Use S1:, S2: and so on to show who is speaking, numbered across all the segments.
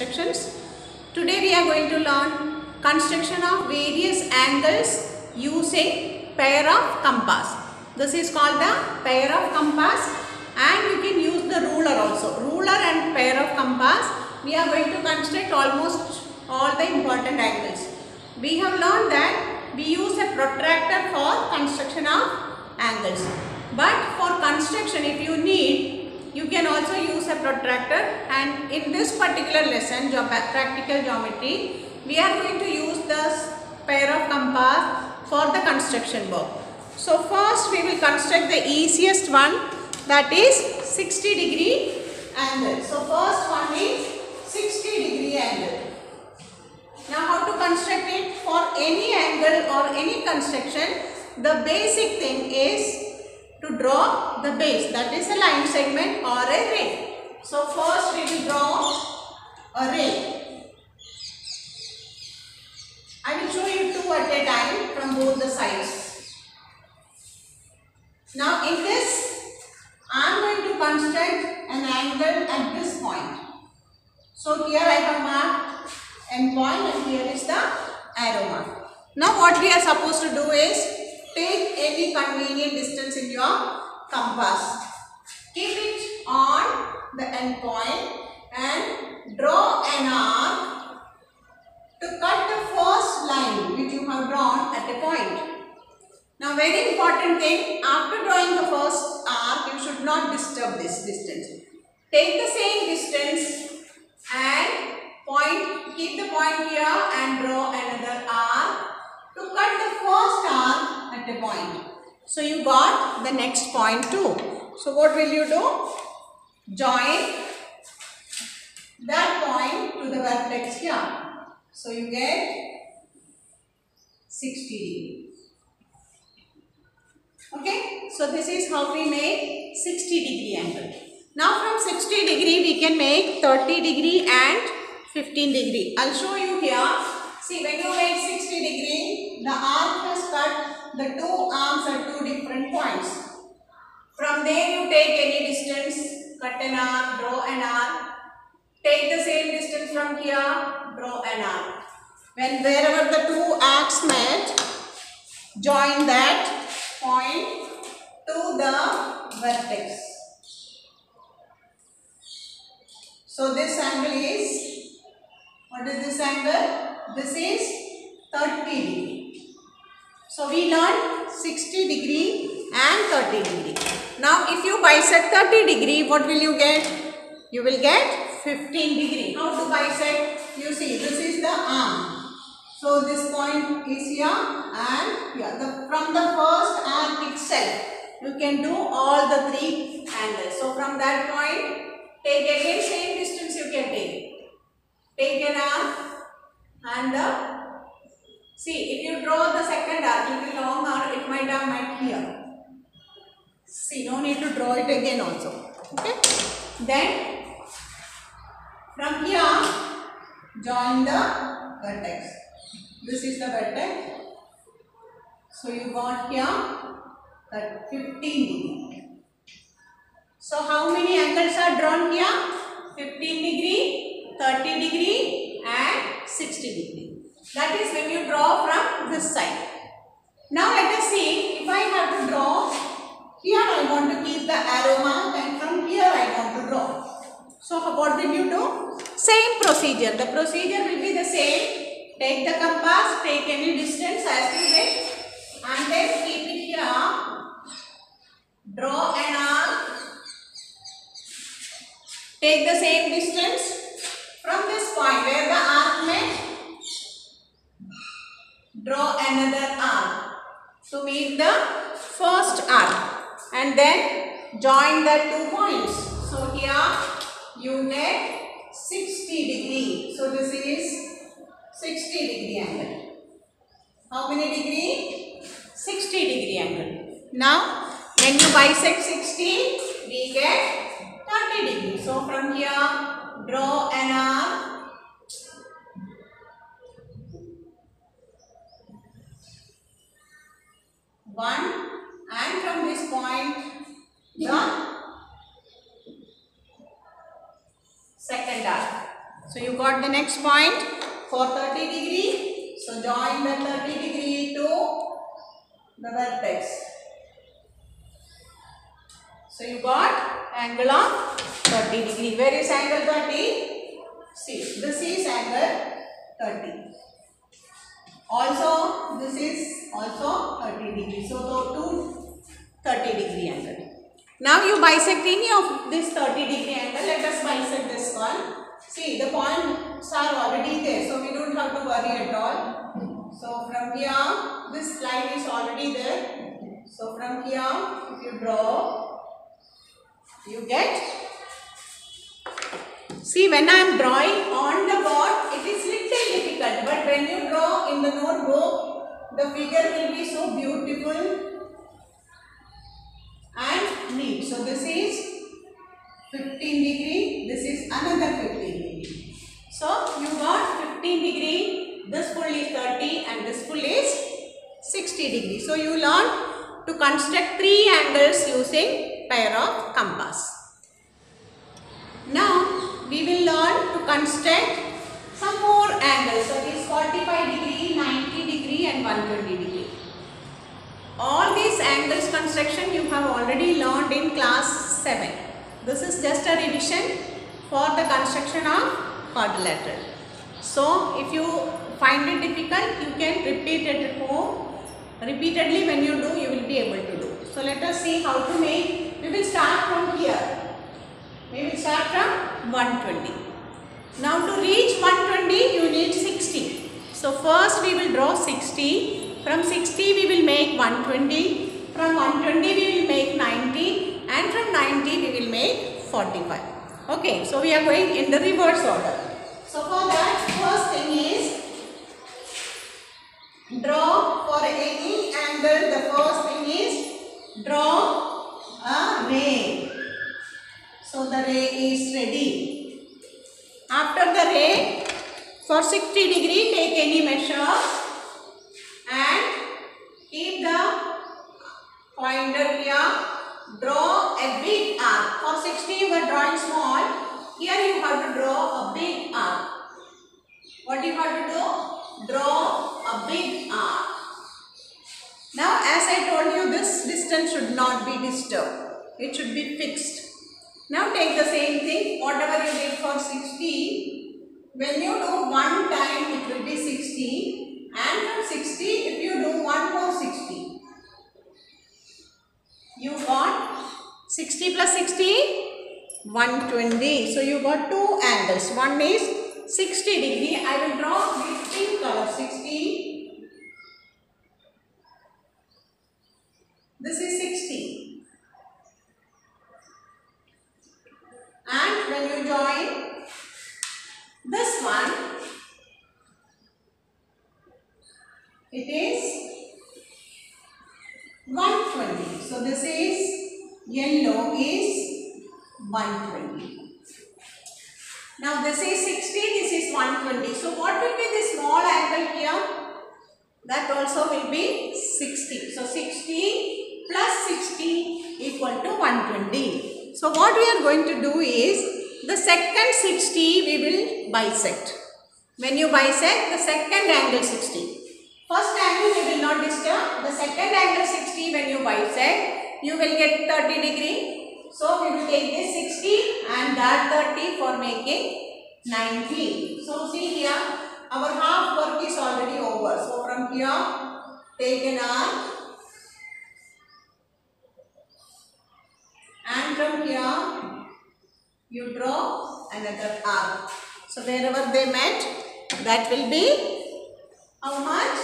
S1: constructions. Today we are going to learn construction of various angles using pair of compass. This is called the pair of compass, and you can use the ruler also. Ruler and pair of compass, we are going to construct almost all the important angles. We have learned that we use a protractor for construction of angles. But for construction, if you need, you can also use a protractor, and in this particular lesson, practical geometry, we are going to use this pair of compass for the construction work. So first we will construct the easiest one, that is 60-degree angle. So first one is 60-degree angle. Now how to construct it? For any angle or any construction, the basic thing is to draw the base, that is a line segment or a ray. So first we will draw a ray. I will show you two at a time from both the sides. Now in this, I am going to construct an angle at this point. So here I have marked end point and here is the arrow mark. Now what we are supposed to do is take any convenient distance in your compass. Keep it on the end point and draw an arc to cut the first line which you have drawn at a point. Now very important thing, after drawing the first arc, you should not disturb this distance. Take the same distance and keep the point here and draw another arc to cut the first arc at a point. So you got the next point too. So what will you do? Join that point to the vertex here. So you get 60 degree. Okay, so this is how we make 60-degree angle. Now from 60 degree we can make 30 degree and 15 degree. I'll show you here. See, when you make 60 degree, the arc has cut the two arms at two different points. From there you take any distance, cut an arc, draw an arc. Take the same distance from here, draw an arc. Wherever the two arcs met, join that point to the vertex. So this angle is, what is this angle? This is 30 degree. So we learned 60 degree and 30 degree. Now if you bisect 30 degree, what will you get? You will get 15 degree. How to bisect? You see, this is the arm. So this point is here and here. From the first arc itself, you can do all the three angles. So from that point, take again same distance you can take. Take an arc and see, if you draw the second arc, it will be long arc, it might have met here. See, no need to draw it again also. Okay. Then from here, join the vertex. This is the vertex. So you got here that 15 degree. So how many angles are drawn here? 15 degree, 30 degree and 60 degree. That is when you draw from this side. Now let us see, if I have to draw, here I want to keep the arrow mark and from here I want to draw. So what will you do? Same procedure. The procedure will be the same. Take the compass, take any distance as you wish and then keep it here. Draw an arc. Take the same distance from this point where the arc met. Draw another arc to meet the first arc and then join the 2 points. So here you get 60 degree. So this is 60 degree angle. How many degree? 60 degree angle. Now when you bisect 60, we get 30 degree. So from here, draw an arc. One, and from this point, the second arc. So you got the next point for 30 degree. So join the 30 degree to the vertex. So you got angle of 30 degree. Where is angle 30? See, this is angle 30. Also, this is also 30 degree. So, two 30 degree angle. Now you bisect any of this 30 degree angle. Let us bisect this one. See, the points are already there. So, we don't have to worry at all. So, from here, this line is already there. So, from here, if you draw, you get. See, when I am drawing on the board, it is little difficult. But when you draw in the notebook, the figure will be so beautiful and neat. So, this is 15 degree. This is another 15 degree. So, you got 15 degree. This full is 30 and this full is 60 degree. So, you learn to construct 3 angles using pair of compass. Now, we will learn to construct some more angles, that is 45 degree, 90 degree and 120 degree. All these angles construction you have already learned in class 7. This is just a revision for the construction of quadrilateral. So, if you find it difficult, you can repeat it at home. Repeatedly when you do, you will be able to do. So, let us see how to make. We will start from here. We will start from 120. Now to reach 120 you need 60. So first we will draw 60. From 60 we will make 120. From 120 we will make 90. And from 90 we will make 45. Okay. So we are going in the reverse order. So for that, first thing is draw for any angle. The first thing is draw a ray. So the ray is ready. After the ray, for 60 degree, take any measure and keep the pointer here. Draw a big arc. For 60 you are drawing small. Here you have to draw a big arc. What you have to do? Draw a big arc. Now as I told you, this distance should not be disturbed. It should be fixed. Now take the same thing, whatever you did for 60, when you do one time it will be 60, and from 60 if you do one more 60, you got 60 plus 60, 120. So you got 2 angles, one is 60 degree, I will draw with pink color, 60, this is 60. And when you join this one, it is 120. So this is yellow is 120. Now this is 60, this is 120. So what will be the small angle here? That also will be 60. So 60 plus 60 equal to 120. So what we are going to do is, the second 60 we will bisect. When you bisect, the second angle 60. First angle we will not disturb. The second angle 60 when you bisect, you will get 30 degree. So we will take this 60 and that 30 for making 90. So see here, our half work is already over. So from here, take an arc. And from here, you draw another arc. So wherever they met, that will be how much?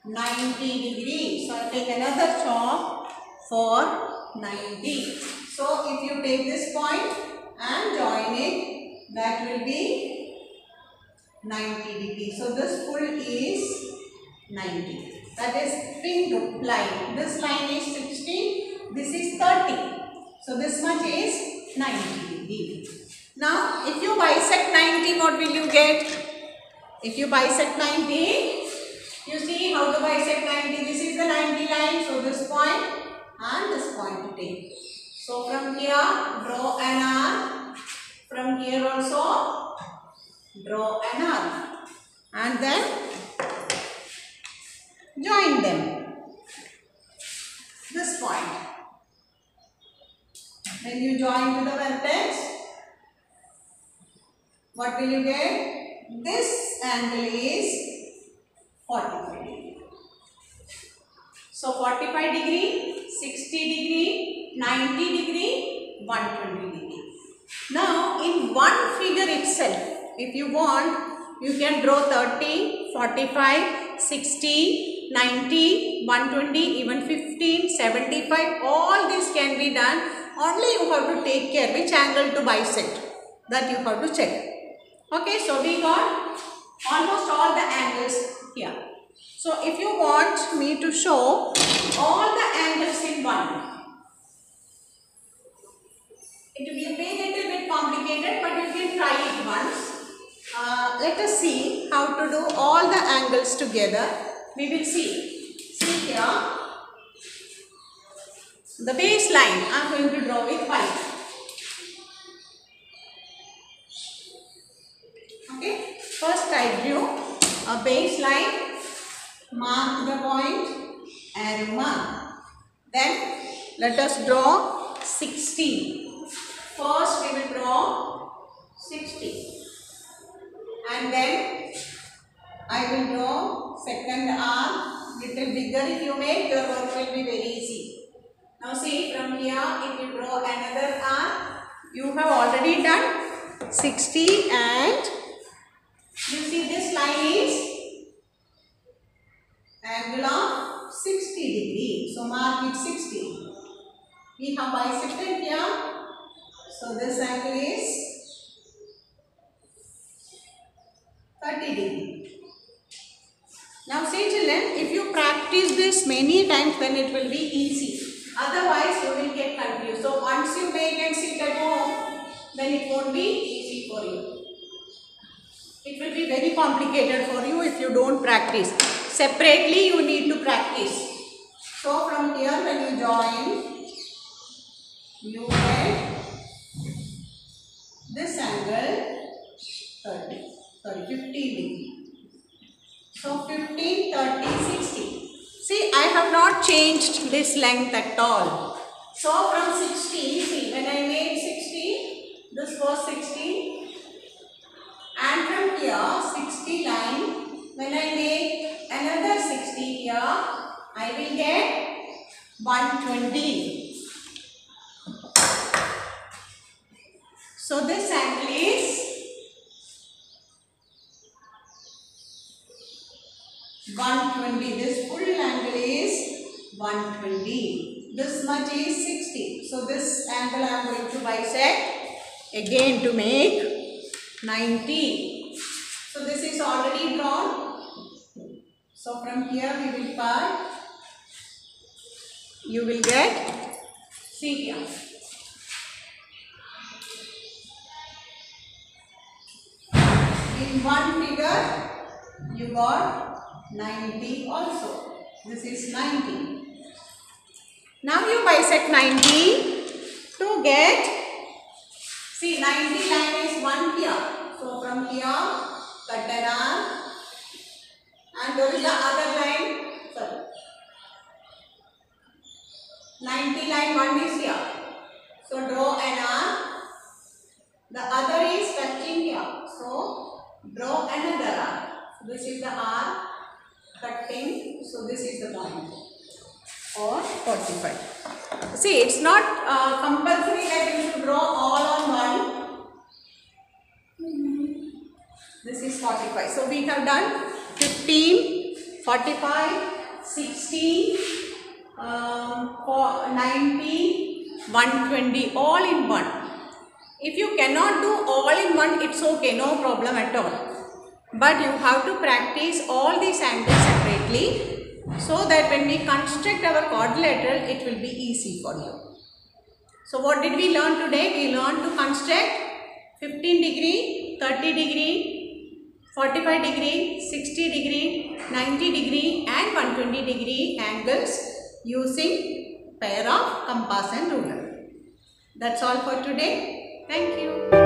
S1: 90 degree. So I take another chalk for 90. So if you take this point and join it, that will be 90 degree. So this full is 90. That is pink line. This line is 60. This is 30. So this much is 90 degree. Now if you bisect 90, what will you get? If you bisect 90, you see how to bisect 90. This is the 90 line. So this point and this point to take. So from here, draw an arc. From here also, Draw an arc and then join them. This point. When you join to the vertex, what will you get? This angle is 45 degree. So 45 degree, 60 degree, 90 degree, 120 degree. Now in one figure itself, if you want, you can draw 30, 45, 60, 90, 120, even 15, 75. All this can be done. Only you have to take care which angle to bisect. That you have to check. Okay, so we got almost all the angles here. So if you want me to show all the angles in one, it will be a little bit complicated, but you can try it once. Let us see how to do all the angles together. We will see. See here, the baseline I am going to draw with white. Okay, first I drew a baseline, mark the point, arrow mark. Then let us draw 60. First we will draw 60. And then I will draw second arc, little bigger. If you make, your work will be very easy. Now see, from here if you draw another arc, you have already done 60 and you see this line is angle of 60 degree. So mark it 60. We have bisected here. So this angle is 30 degree. Now see children, if you practice this many times, then it will be easy. Otherwise you will get confused. So once you make and sit at home, then it won't be easy for you. It will be very complicated for you if you don't practice. Separately you need to practice. So from here when you join, you get this angle 15 degree. So 15, 30, 60. See, I have not changed this length at all. So from 60, see, when I made 60, this was 60. And from here, 60 line, when I make another 60 here, I will get 120. So this angle is 120. This full angle is 120. This much is 60. So this angle I am going to bisect again to make 90. So this is already drawn. So from here we will part. You will get, see here. In one figure you got 90 also. This is 90. Now you bisect 90 to get, see 90 line is 1 here. So from here cut an arc and there is the other line, sorry. 90 line 1 is here. So draw an arc. The other is touching here. So draw another arc. This is the arc cutting. So this is the point or 45. See, it's not compulsory that you should draw all on one. This is 45. So we have done 15, 45, 60, 90, 120 all in one. If you cannot do all in one, it's okay, no problem at all. But you have to practice all these angles separately so that when we construct our quadrilateral, it will be easy for you. So what did we learn today? We learned to construct 15 degree, 30 degree, 45 degree, 60 degree, 90 degree and 120 degree angles using pair of compass and ruler. That's all for today. Thank you.